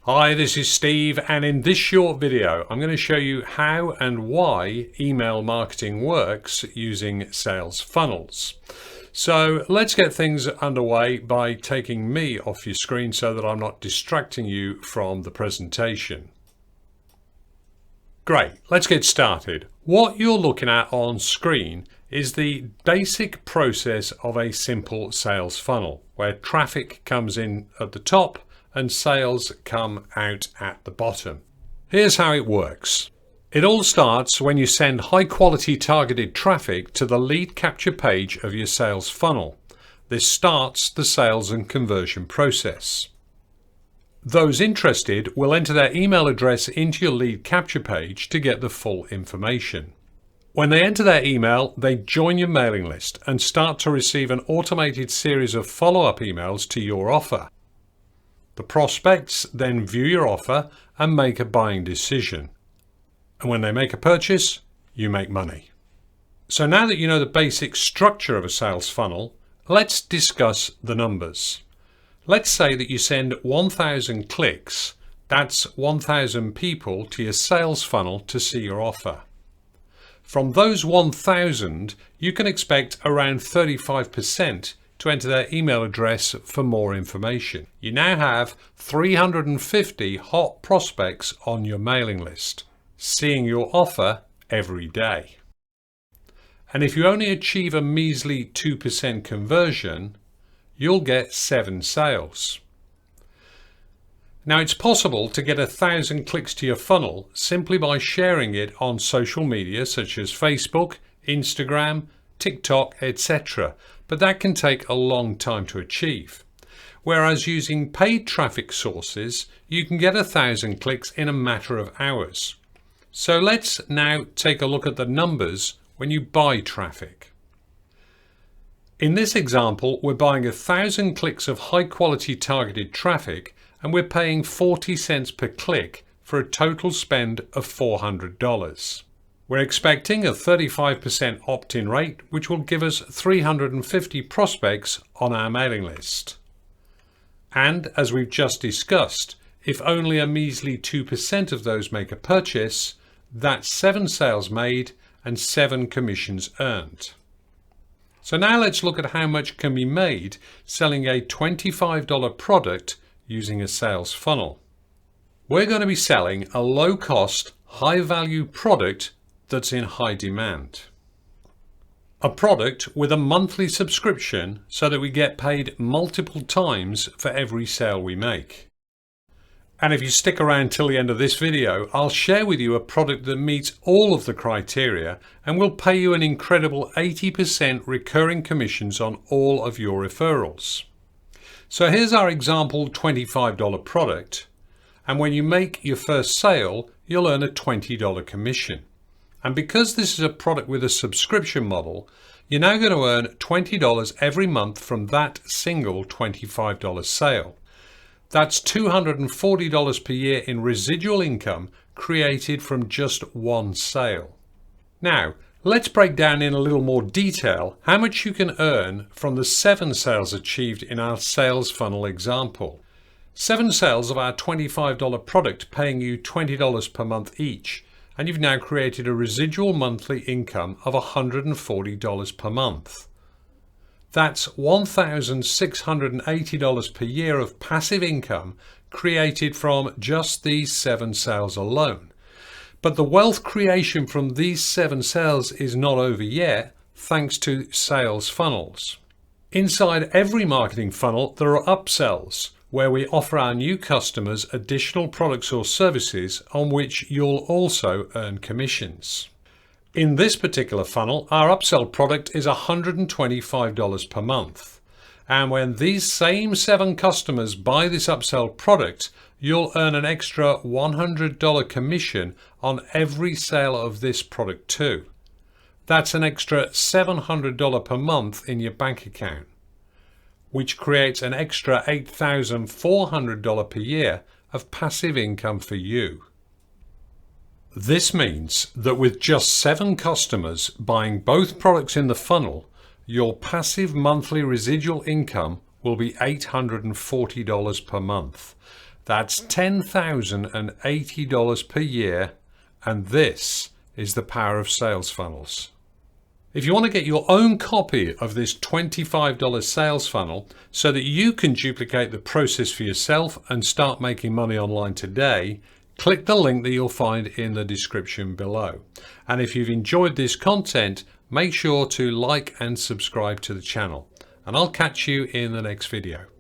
Hi, this is Steve, and in this short video I'm going to show you how and why email marketing works using sales funnels. So let's get things underway by taking me off your screen so that I'm not distracting you from the presentation. Great, let's get started. What you're looking at on screen is the basic process of a simple sales funnel, where traffic comes in at the top and sales come out at the bottom. Here's how it works. It all starts when you send high quality targeted traffic to the lead capture page of your sales funnel. This starts the sales and conversion process. Those interested will enter their email address into your lead capture page to get the full information. When they enter their email, they join your mailing list and start to receive an automated series of follow-up emails to your offer. The prospects then view your offer and make a buying decision. And when they make a purchase, you make money. So now that you know the basic structure of a sales funnel, let's discuss the numbers. Let's say that you send 1,000 clicks, that's 1,000 people to your sales funnel to see your offer. From those 1,000, you can expect around 35% to enter their email address for more information. You now have 350 hot prospects on your mailing list, seeing your offer every day. And if you only achieve a measly 2% conversion, you'll get 7 sales. Now it's possible to get 1,000 clicks to your funnel simply by sharing it on social media such as Facebook, Instagram, TikTok, etc. But that can take a long time to achieve. Whereas using paid traffic sources, you can get 1,000 clicks in a matter of hours. So let's now take a look at the numbers when you buy traffic. In this example, we're buying 1,000 clicks of high quality targeted traffic and we're paying 40 cents per click for a total spend of $400. We're expecting a 35% opt-in rate, which will give us 350 prospects on our mailing list. And as we've just discussed, if only a measly 2% of those make a purchase, that's 7 sales made and 7 commissions earned. So now let's look at how much can be made selling a $25 product using a sales funnel. We're going to be selling a low-cost, high-value product that's in high demand. A product with a monthly subscription so that we get paid multiple times for every sale we make. And if you stick around till the end of this video, I'll share with you a product that meets all of the criteria and will pay you an incredible 80% recurring commissions on all of your referrals. So here's our example $25 product. And when you make your first sale, you'll earn a $20 commission. And because this is a product with a subscription model, you're now going to earn $20 every month from that single $25 sale. That's $240 per year in residual income created from just one sale. Now, let's break down in a little more detail how much you can earn from the 7 sales achieved in our sales funnel example. 7 sales of our $25 product paying you $20 per month each, and you've now created a residual monthly income of $140 per month. That's $1,680 per year of passive income created from just these 7 sales alone. But the wealth creation from these 7 sales is not over yet, thanks to sales funnels. Inside every marketing funnel, there are upsells, where we offer our new customers additional products or services on which you'll also earn commissions. In this particular funnel, our upsell product is $125 per month. And when these same 7 customers buy this upsell product, you'll earn an extra $100 commission on every sale of this product too. That's an extra $700 per month in your bank account, which creates an extra $8,400 per year of passive income for you. This means that with just 7 customers buying both products in the funnel, your passive monthly residual income will be $840 per month. That's $10,080 per year, and this is the power of sales funnels. If you want to get your own copy of this $25 sales funnel so that you can duplicate the process for yourself and start making money online today, click the link that you'll find in the description below. And if you've enjoyed this content, make sure to like and subscribe to the channel. And I'll catch you in the next video.